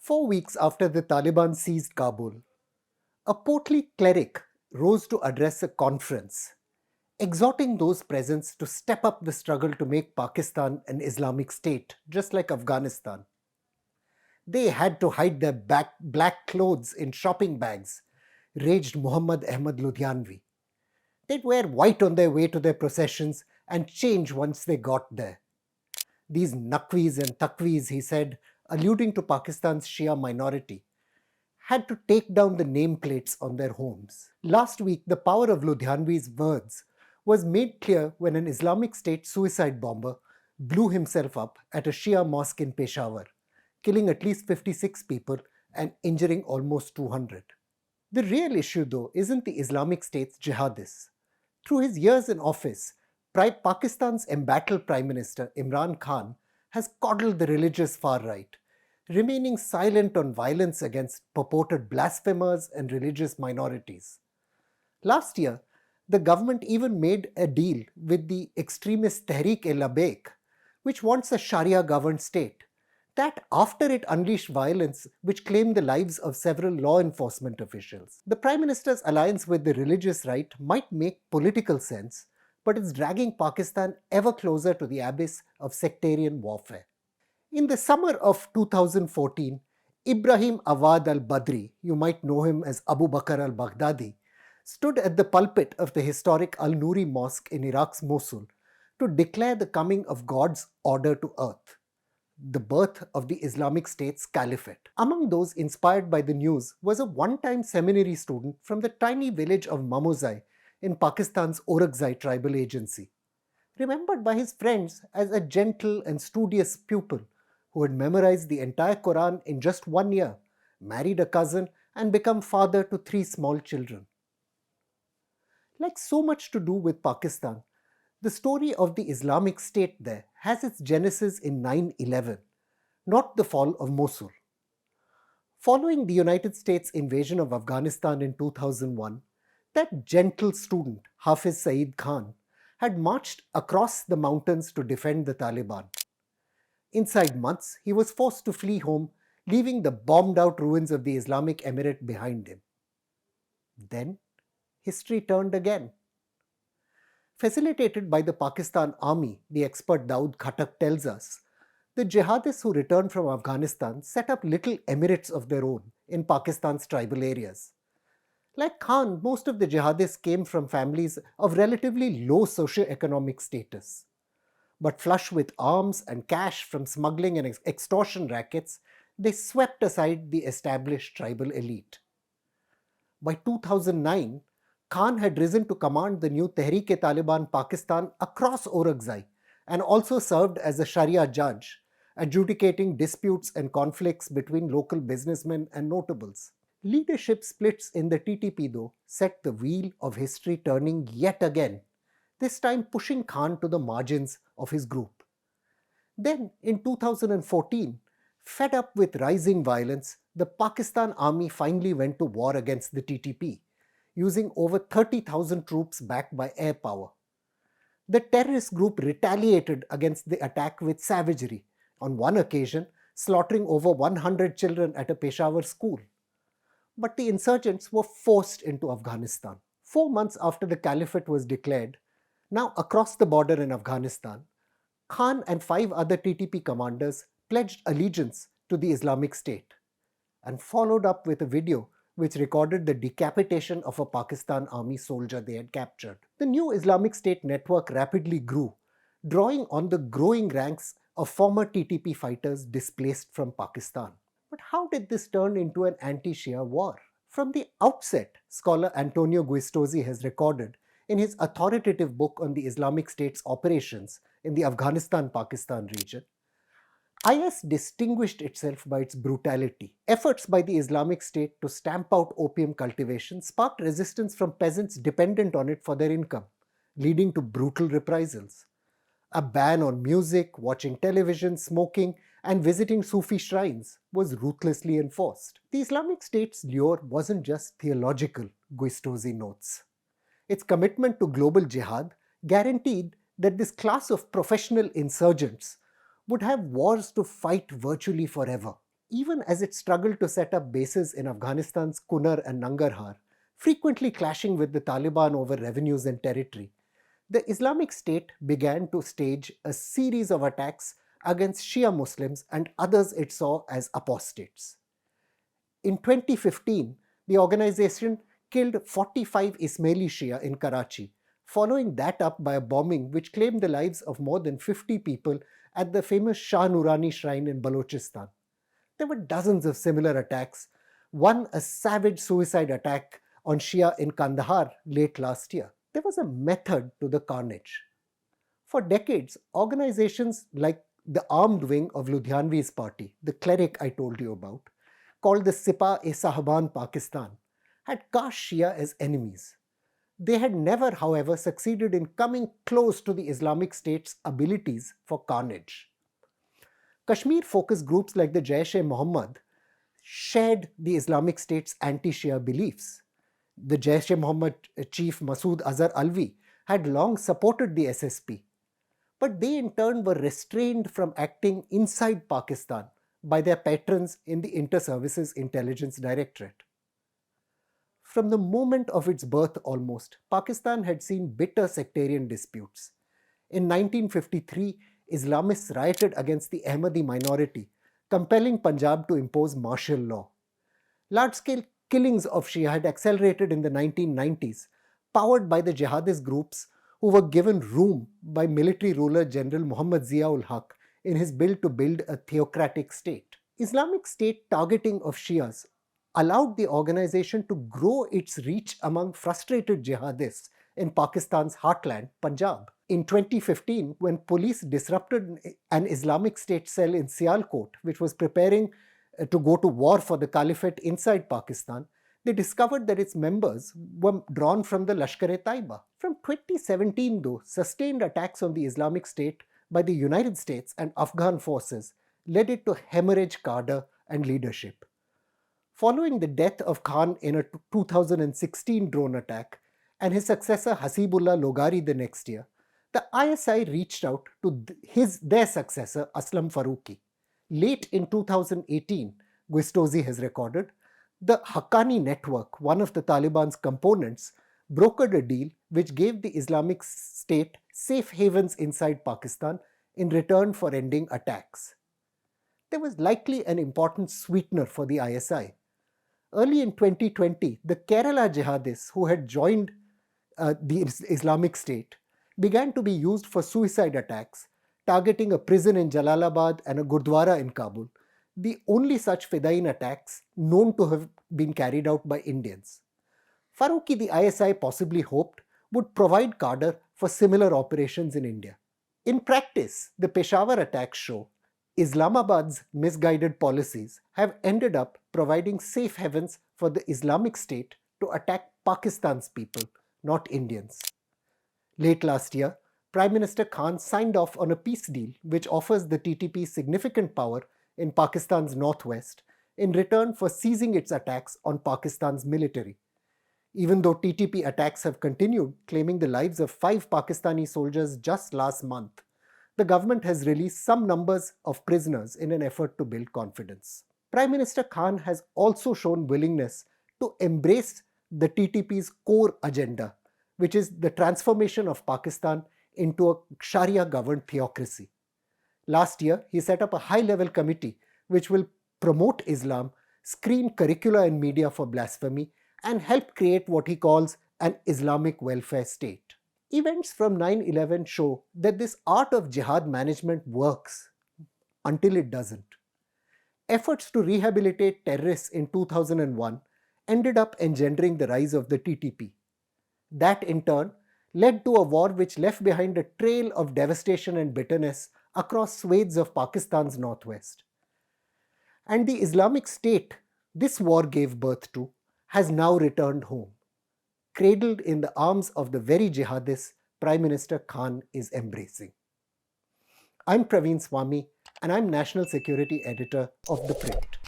4 weeks after the Taliban seized Kabul, a portly cleric rose to address a conference, exhorting those present to step up the struggle to make Pakistan an Islamic state, just like Afghanistan. They had to hide their black clothes in shopping bags, raged Muhammad Ahmad Ludhianvi. They'd wear white on their way to their processions and change once they got there. These Naqvis and Taqvis, he said, alluding to Pakistan's Shia minority, had to take down the nameplates on their homes. Last week, the power of Ludhianvi's words was made clear when an Islamic State suicide bomber blew himself up at a Shia mosque in Peshawar, killing at least 56 people and injuring almost 200. The real issue, though, isn't the Islamic State's jihadists. Through his years in office, Pakistan's embattled Prime Minister Imran Khan has coddled the religious far right, remaining silent on violence against purported blasphemers and religious minorities. Last year, the government even made a deal with the extremist Tehreek-e-Taliban, which wants a Sharia-governed state. That after it unleashed violence which claimed the lives of several law enforcement officials. The Prime Minister's alliance with the religious right might make political sense, but it's dragging Pakistan ever closer to the abyss of sectarian warfare. In the summer of 2014, Ibrahim Awad al-Badri, you might know him as Abu Bakr al-Baghdadi, stood at the pulpit of the historic Al-Nuri Mosque in Iraq's Mosul to declare the coming of God's order to earth, the birth of the Islamic State's caliphate. Among those inspired by the news was a one-time seminary student from the tiny village of Mamozai in Pakistan's Orakzai tribal agency, remembered by his friends as a gentle and studious pupil who had memorized the entire Quran in just 1 year, married a cousin, and become father to 3 small children. Like so much to do with Pakistan, the story of the Islamic State there has its genesis in 9/11, not the fall of Mosul. Following the United States invasion of Afghanistan in 2001, that gentle student, Hafiz Saeed Khan, had marched across the mountains to defend the Taliban. Inside months, he was forced to flee home, leaving the bombed-out ruins of the Islamic Emirate behind him. Then, history turned again. Facilitated by the Pakistan Army, the expert Daud Khattak tells us, the jihadists who returned from Afghanistan set up little emirates of their own in Pakistan's tribal areas. Like Khan, most of the jihadists came from families of relatively low socio-economic status. But flush with arms and cash from smuggling and extortion rackets, they swept aside the established tribal elite. By 2009, Khan had risen to command the new Tehreek-e-Taliban Pakistan across Orakzai and also served as a Sharia judge, adjudicating disputes and conflicts between local businessmen and notables. Leadership splits in the TTP, though, set the wheel of history turning yet again, this time pushing Khan to the margins of his group. Then, in 2014, fed up with rising violence, the Pakistan Army finally went to war against the TTP, using over 30,000 troops backed by air power. The terrorist group retaliated against the attack with savagery, on one occasion slaughtering over 100 children at a Peshawar school. But the insurgents were forced into Afghanistan. 4 months after the caliphate was declared, now across the border in Afghanistan, Khan and 5 other TTP commanders pledged allegiance to the Islamic State and followed up with a video which recorded the decapitation of a Pakistan army soldier they had captured. The new Islamic State network rapidly grew, drawing on the growing ranks of former TTP fighters displaced from Pakistan. But how did this turn into an anti-Shia war? From the outset, scholar Antonio Guistosi has recorded in his authoritative book on the Islamic State's operations in the Afghanistan-Pakistan region, IS distinguished itself by its brutality. Efforts by the Islamic State to stamp out opium cultivation sparked resistance from peasants dependent on it for their income, leading to brutal reprisals. A ban on music, watching television, smoking, and visiting Sufi shrines was ruthlessly enforced. The Islamic State's lure wasn't just theological, Guistosi notes. Its commitment to global jihad guaranteed that this class of professional insurgents would have wars to fight virtually forever. even as it struggled to set up bases in Afghanistan's Kunar and Nangarhar, frequently clashing with the Taliban over revenues and territory. The Islamic State began to stage a series of attacks against Shia Muslims and others it saw as apostates. In 2015, the organization killed 45 Ismaili Shia in Karachi, following that up by a bombing which claimed the lives of more than 50 people at the famous Shah Nurani shrine in Balochistan. There were dozens of similar attacks, one a savage suicide attack on Shia in Kandahar late last year. There was a method to the carnage. For decades, organizations like the armed wing of Ludhianvi's party, the cleric I told you about, called the Sipah-e-Sahaban Pakistan, had cast Shia as enemies. They had never, however, succeeded in coming close to the Islamic State's abilities for carnage. Kashmir-focused groups like the Jaish-e-Muhammad shared the Islamic State's anti-Shia beliefs. The Jaish-e-Muhammad chief Masood Azhar Alvi had long supported the SSP, but they in turn were restrained from acting inside Pakistan by their patrons in the Inter-Services Intelligence Directorate. From the moment of its birth almost, Pakistan had seen bitter sectarian disputes. In 1953, Islamists rioted against the Ahmadi minority, compelling Punjab to impose martial law. Large-scale killings of Shia had accelerated in the 1990s, powered by the jihadist groups who were given room by military ruler General Muhammad Zia-ul-Haq in his bill to build a theocratic state. Islamic State targeting of Shias allowed the organization to grow its reach among frustrated jihadists in Pakistan's heartland, Punjab. In 2015, when police disrupted an Islamic State cell in Sialkot, which was preparing to go to war for the caliphate inside Pakistan, they discovered that its members were drawn from the Lashkar-e-Taiba. From 2017, though, sustained attacks on the Islamic State by the United States and Afghan forces led it to hemorrhage cadre and leadership. Following the death of Khan in a 2016 drone attack and his successor Hasibullah Logari the next year, the ISI reached out to their successor Aslam Farooqi. Late in 2018, Guistosi has recorded, the Haqqani network, one of the Taliban's components, brokered a deal which gave the Islamic State safe havens inside Pakistan in return for ending attacks. There was likely an important sweetener for the ISI. Early in 2020, the Kerala jihadists who had joined the Islamic State began to be used for suicide attacks, targeting a prison in Jalalabad and a Gurdwara in Kabul, the only such Fidain attacks known to have been carried out by Indians. Farooqi, the ISI possibly hoped, would provide cadre for similar operations in India. In practice, the Peshawar attacks show Islamabad's misguided policies have ended up providing safe havens for the Islamic State to attack Pakistan's people, not Indians. Late last year, Prime Minister Khan signed off on a peace deal which offers the TTP significant power in Pakistan's northwest in return for ceasing its attacks on Pakistan's military. Even though TTP attacks have continued, claiming the lives of 5 Pakistani soldiers just last month, the government has released some numbers of prisoners in an effort to build confidence. Prime Minister Khan has also shown willingness to embrace the TTP's core agenda, which is the transformation of Pakistan into a Sharia-governed theocracy. Last year, he set up a high-level committee which will promote Islam, screen curricula and media for blasphemy, and help create what he calls an Islamic welfare state. Events from 9/11 show that this art of jihad management works until it doesn't. Efforts to rehabilitate terrorists in 2001 ended up engendering the rise of the TTP. That in turn led to a war which left behind a trail of devastation and bitterness across swathes of Pakistan's northwest. And the Islamic State this war gave birth to has now returned home, cradled in the arms of the very jihadists Prime Minister Khan is embracing. I'm Praveen Swami, and I'm National Security Editor of ThePrint.